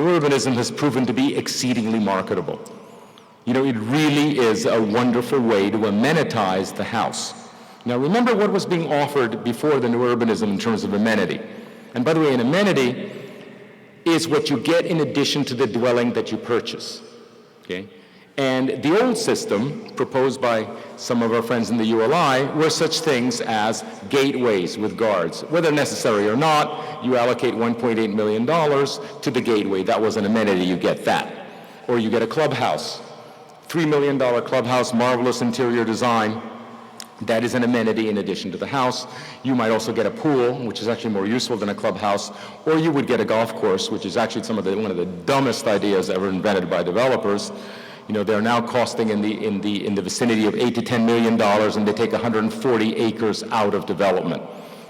new urbanism has proven to be exceedingly marketable. You know, it really is a wonderful way to amenitize the house. Now remember what was being offered before the new urbanism in terms of amenity. And by the way, an amenity is what you get in addition to the dwelling that you purchase, okay? And the old system, proposed by some of our friends in the ULI, were such things as gateways with guards. Whether necessary or not, you allocate $1.8 million to the gateway. That was an amenity, you get that. Or you get a clubhouse, $3 million clubhouse, marvelous interior design. That is an amenity in addition to the house. You might also get a pool, which is actually more useful than a clubhouse, or you would get a golf course, which is actually one of the dumbest ideas ever invented by developers. You know, they're now costing in the vicinity of $8 to $10 million, and they take 140 acres out of development.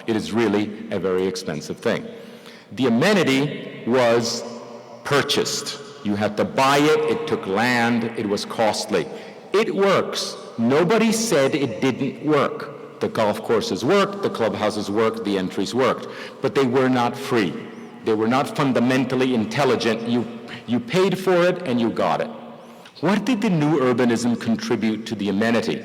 It is really a very expensive thing. The amenity was purchased. You had to buy it, it took land, it was costly. It works. Nobody said it didn't work. The golf courses worked, the clubhouses worked, the entries worked, but they were not free. They were not fundamentally intelligent. You paid for it and you got it. What did the new urbanism contribute to the amenity?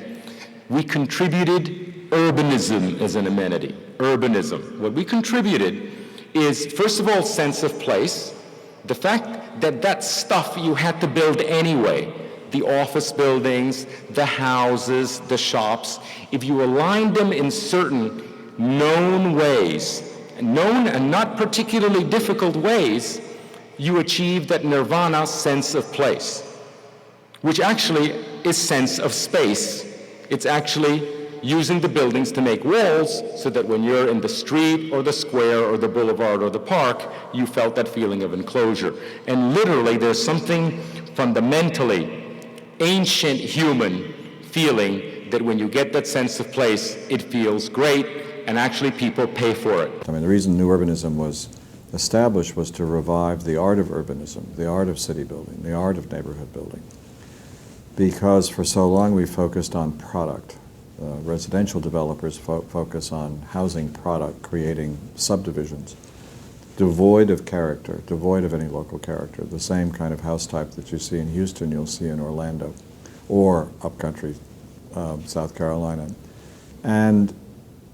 We contributed urbanism as an amenity. Urbanism. What we contributed is, first of all, sense of place. The fact that that stuff you had to build anyway, the office buildings, the houses, the shops, if you aligned them in certain known ways, known and not particularly difficult ways, you achieve that nirvana sense of place, which actually is sense of space. It's actually using the buildings to make walls so that when you're in the street or the square or the boulevard or the park, you felt that feeling of enclosure. And literally, there's something fundamentally ancient human feeling that when you get that sense of place, it feels great, and actually people pay for it. I mean, the reason new urbanism was established was to revive the art of urbanism, the art of city building, the art of neighborhood building. Because for so long we focused on product. Residential developers focus on housing product, creating subdivisions, devoid of character, devoid of any local character. The same kind of house type that you see in Houston, you'll see in Orlando, or upcountry, South Carolina. And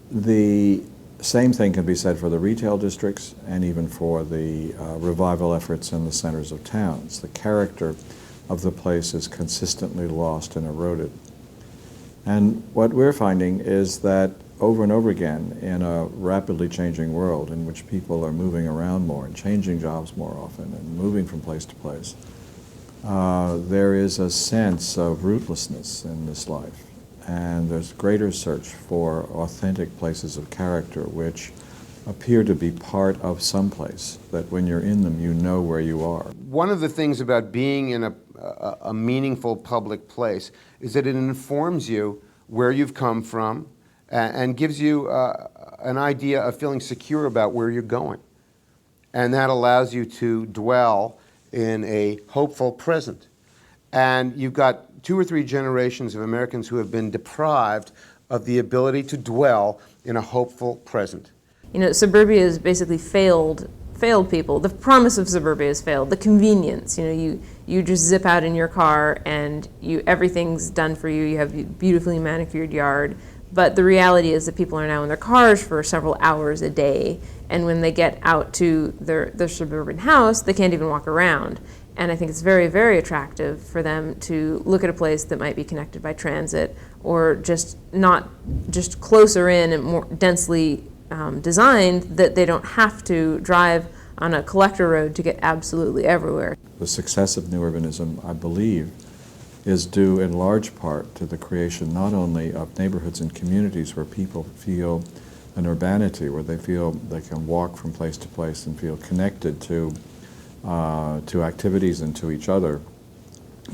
the same thing can be said for the retail districts and even for the revival efforts in the centers of towns. The character of the place is consistently lost and eroded. And what we're finding is that over and over again, in a rapidly changing world in which people are moving around more and changing jobs more often and moving from place to place, there is a sense of rootlessness in this life. And there's greater search for authentic places of character which appear to be part of some place, that when you're in them, you know where you are. One of the things about being in a meaningful public place is that it informs you where you've come from and gives you an idea of feeling secure about where you're going. And that allows you to dwell in a hopeful present. And you've got 2 or 3 generations of Americans who have been deprived of the ability to dwell in a hopeful present. You know, suburbia has basically failed people. The promise of suburbia has failed. The convenience, you know, you just zip out in your car and everything's done for you. You have a beautifully manicured yard. But the reality is that people are now in their cars for several hours a day. And when they get out to their suburban house, they can't even walk around. And I think it's very, very attractive for them to look at a place that might be connected by transit or just closer in and more densely designed, that they don't have to drive on a collector road to get absolutely everywhere. The success of new urbanism, I believe, is due in large part to the creation not only of neighborhoods and communities where people feel an urbanity, where they feel they can walk from place to place and feel connected to activities and to each other,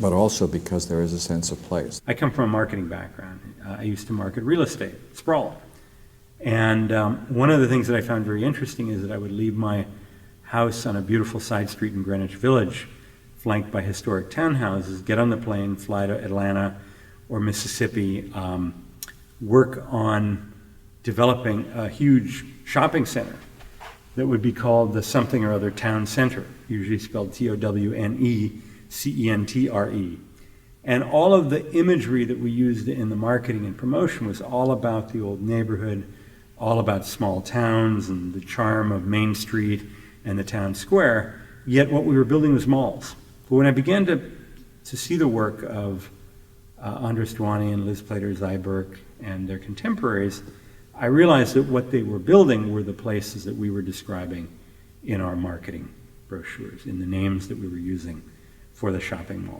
but also because there is a sense of place. I come from a marketing background. I used to market real estate, sprawl. And one of the things that I found very interesting is that I would leave my house on a beautiful side street in Greenwich Village, flanked by historic townhouses, get on the plane, fly to Atlanta or Mississippi, work on developing a huge shopping center that would be called the something or other town center. usually spelled Townecentre. And all of the imagery that we used in the marketing and promotion was all about the old neighborhood, all about small towns and the charm of Main Street and the town square, yet what we were building was malls. But when I began to see the work of Andres Duany and Liz Plater-Zyberk and their contemporaries, I realized that what they were building were the places that we were describing in our marketing brochures, in the names that we were using for the shopping mall.